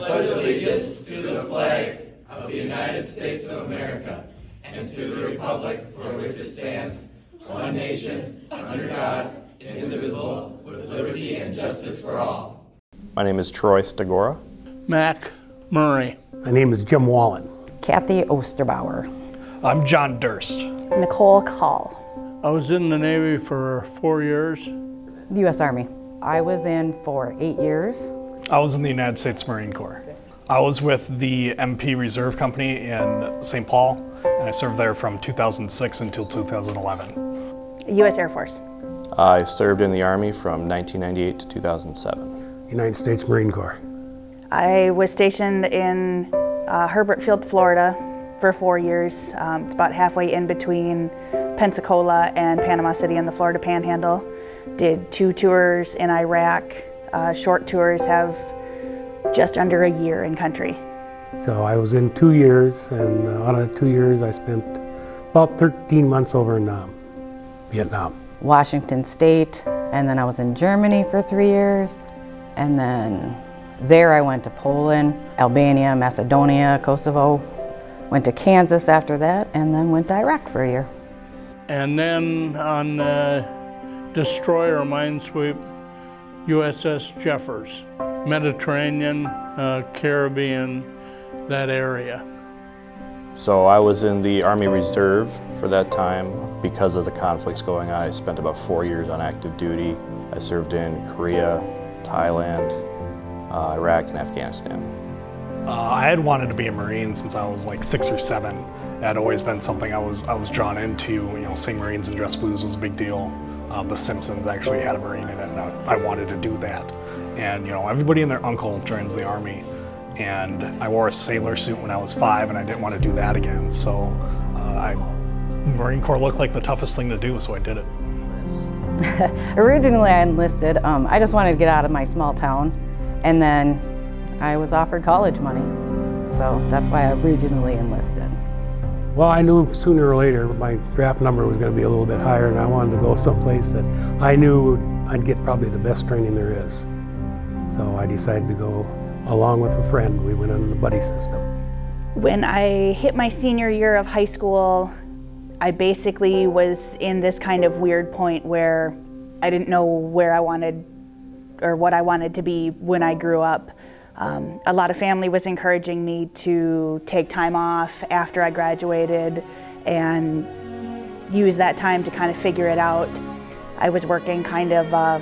pledge allegiance to the flag of the United States of America and to the republic for which it stands, one nation, under God, indivisible, with liberty and justice for all. My name is Troy Stegora. Mac Murray. My name is Jim Wallen. Kathy Osterbauer. I'm John Durst. Nicole Call. I was in the Navy for 4 years. The U.S. Army. I was in for 8 years. I was in the United States Marine Corps. I was with the MP Reserve Company in St. Paul, and I served there from 2006 until 2011. U.S. Air Force. I served in the Army from 1998 to 2007. United States Marine Corps. I was stationed in Herbert Field, Florida for 4 years. It's about halfway in between Pensacola and Panama City in the Florida Panhandle. Did 2 tours in Iraq. Short tours have just under a year in country. So I was in 2 years, and out of 2 years I spent about 13 months over in Vietnam. Washington State, and then I was in Germany for 3 years, and then there I went to Poland, Albania, Macedonia, Kosovo, went to Kansas after that, and then went to Iraq for a year. And then on destroyer minesweep, USS Jeffers, Mediterranean, Caribbean, that area. So I was in the Army Reserve for that time. Because of the conflicts going on, I spent about 4 years on active duty. I served in Korea, Thailand, Iraq, and Afghanistan. I had wanted to be a Marine since I was like 6 or 7. It had always been something I was drawn into. You know, seeing Marines in dress blues was a big deal. The Simpsons actually had a Marine in it, and I wanted to do that. And you know, everybody and their uncle joins the Army, and I wore a sailor suit when I was 5, and I didn't want to do that again. So Marine Corps looked like the toughest thing to do, so I did it. Originally I enlisted. I just wanted to get out of my small town, and then I was offered college money. So that's why I originally enlisted. Well, I knew sooner or later my draft number was going to be a little bit higher, and I wanted to go someplace that I knew I'd get probably the best training there is. So I decided to go along with a friend. We went on the buddy system. When I hit my senior year of high school, I basically was in this kind of weird point where I didn't know where I wanted or what I wanted to be when I grew up. A lot of family was encouraging me to take time off after I graduated and use that time to kind of figure it out. I was working kind of a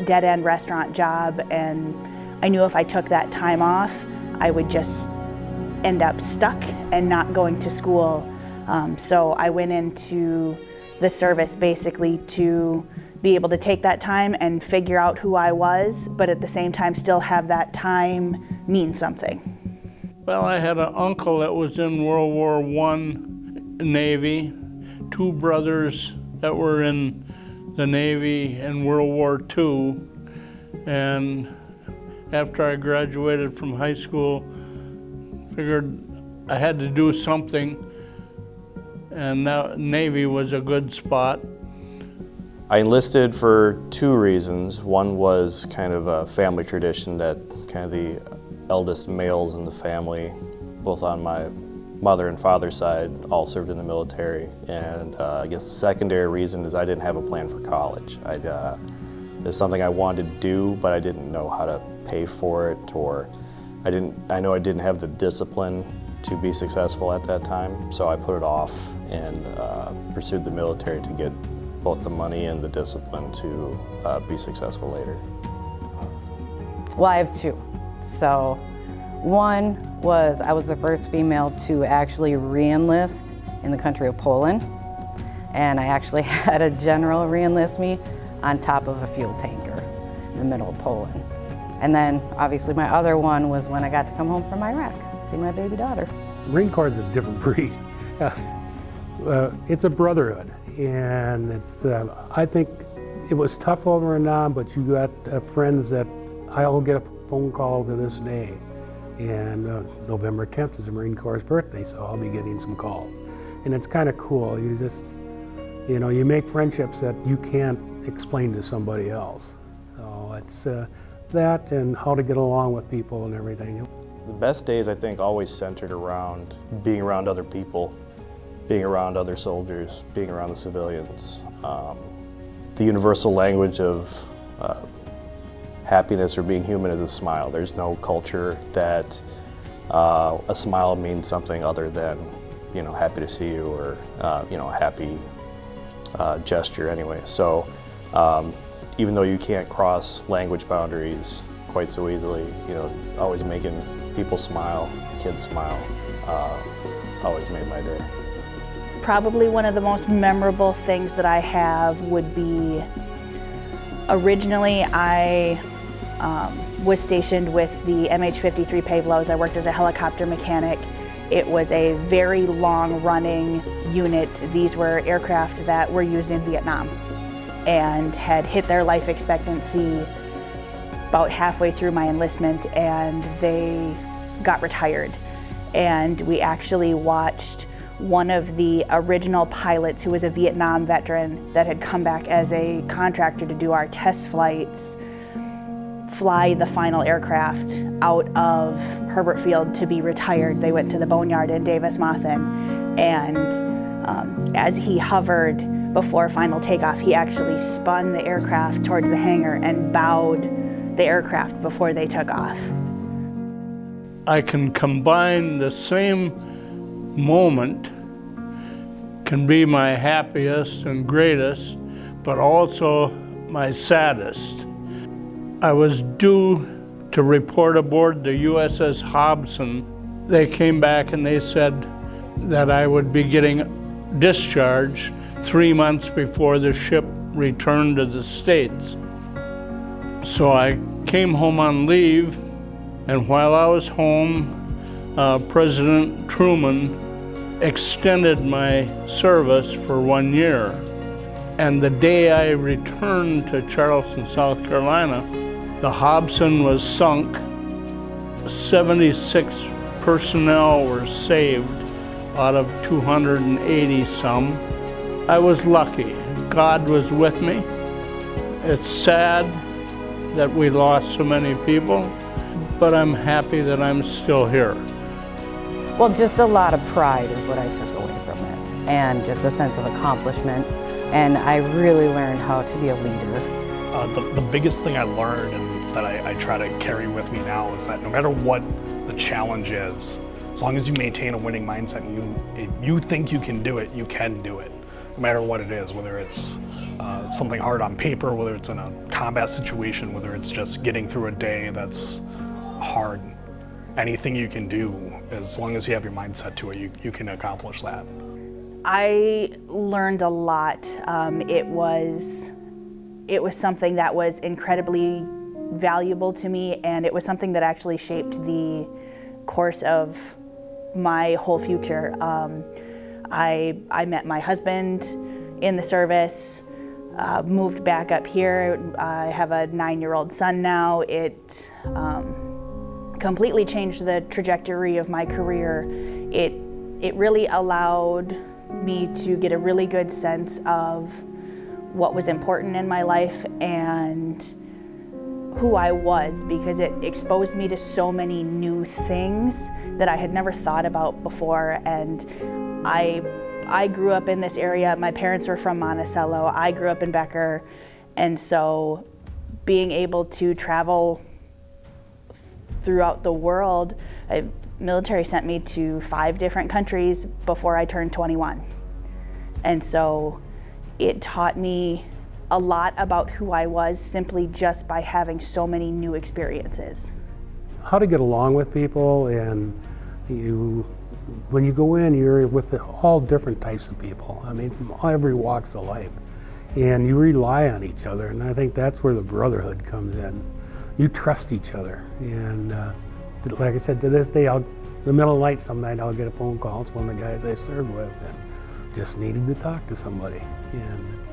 dead-end restaurant job, and I knew if I took that time off, I would just end up stuck and not going to school. So I went into the service basically to be able to take that time and figure out who I was, but at the same time still have that time mean something. Well, I had an uncle that was in World War I Navy, 2 brothers that were in the Navy in World War II, and after I graduated from high school, figured I had to do something, and now Navy was a good spot. I enlisted for 2 reasons. One was kind of a family tradition that kind of the eldest males in the family, both on my mother and father's side, all served in the military. And I guess the secondary reason is I didn't have a plan for college. It's something I wanted to do, but I didn't know how to pay for it, or I know I didn't have the discipline to be successful at that time, so I put it off and pursued the military to get both the money and the discipline to be successful later. Well, I have 2. So one was I was the first female to actually re-enlist in the country of Poland, and I actually had a general re-enlist me on top of a fuel tanker in the middle of Poland. And then obviously my other one was when I got to come home from Iraq, see my baby daughter. Marine Corps is a different breed. It's a brotherhood, and it's. I think it was tough over in Nam, but you got friends that I'll get a phone call to this day. And November 10th is the Marine Corps' birthday, so I'll be getting some calls. And it's kind of cool. You just, you know, you make friendships that you can't explain to somebody else. So it's that and how to get along with people and everything. The best days, I think, always centered around being around other people, being around other soldiers, being around the civilians. The universal language of happiness or being human is a smile. There's no culture that a smile means something other than, happy to see you or, a happy gesture anyway. So even though you can't cross language boundaries quite so easily, always making people smile, kids smile, always made my day. Probably one of the most memorable things that I have would be, originally I was stationed with the MH-53 Pavlos. I worked as a helicopter mechanic. It was a very long-running unit. These were aircraft that were used in Vietnam and had hit their life expectancy about halfway through my enlistment, and they got retired. And we actually watched one of the original pilots, who was a Vietnam veteran that had come back as a contractor to do our test flights, fly the final aircraft out of Herbert Field to be retired. They went to the boneyard in Davis-Monthan, and as he hovered before final takeoff, he actually spun the aircraft towards the hangar and bowed the aircraft before they took off. I can combine the same moment, can be my happiest and greatest, but also my saddest. I was due to report aboard the USS Hobson. They came back and they said that I would be getting discharged 3 months before the ship returned to the States. So I came home on leave, and while I was home, President Truman extended my service for 1 year. And the day I returned to Charleston, South Carolina, the Hobson was sunk. 76 personnel were saved out of 280 some. I was lucky. God was with me. It's sad that we lost so many people, but I'm happy that I'm still here. Well, just a lot of pride is what I took away from it, and just a sense of accomplishment. And I really learned how to be a leader. The biggest thing I learned and that I try to carry with me now is that no matter what the challenge is, as long as you maintain a winning mindset and you think you can do it, you can do it. No matter what it is, whether it's something hard on paper, whether it's in a combat situation, whether it's just getting through a day that's hard. Anything you can do, as long as you have your mindset to it, you can accomplish that. I learned a lot. It was something that was incredibly valuable to me, and it was something that actually shaped the course of my whole future. I met my husband in the service, moved back up here. I have a 9-year-old son now. It completely changed the trajectory of my career. It really allowed me to get a really good sense of what was important in my life and who I was, because it exposed me to so many new things that I had never thought about before. And I grew up in this area. My parents were from Monticello. I grew up in Becker. And so being able to travel throughout the world, the military sent me to 5 different countries before I turned 21. And so it taught me a lot about who I was simply just by having so many new experiences. How to get along with people, and when you go in, you're with all different types of people. I mean, from every walks of life. And you rely on each other, and I think that's where the brotherhood comes in. You trust each other, and like I said, to this day, the middle of the night, some night I'll get a phone call. It's one of the guys I served with, and just needed to talk to somebody, and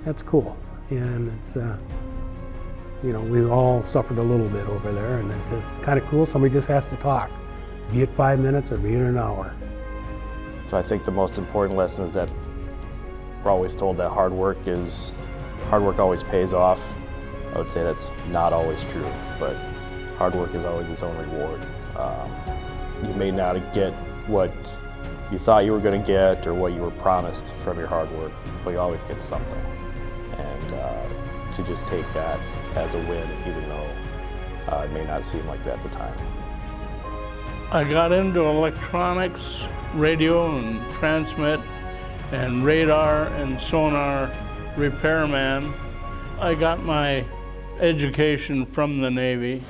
that's cool. And it's we all suffered a little bit over there, and it's just kind of cool. Somebody just has to talk, be it 5 minutes or be it an hour. So I think the most important lesson is that we're always told that hard work always pays off. I would say that's not always true, but hard work is always its own reward. You may not get what you thought you were going to get or what you were promised from your hard work, but you always get something. And to just take that as a win, even though it may not seem like it at the time. I got into electronics, radio and transmit, and radar and sonar repairman. I got my education from the Navy.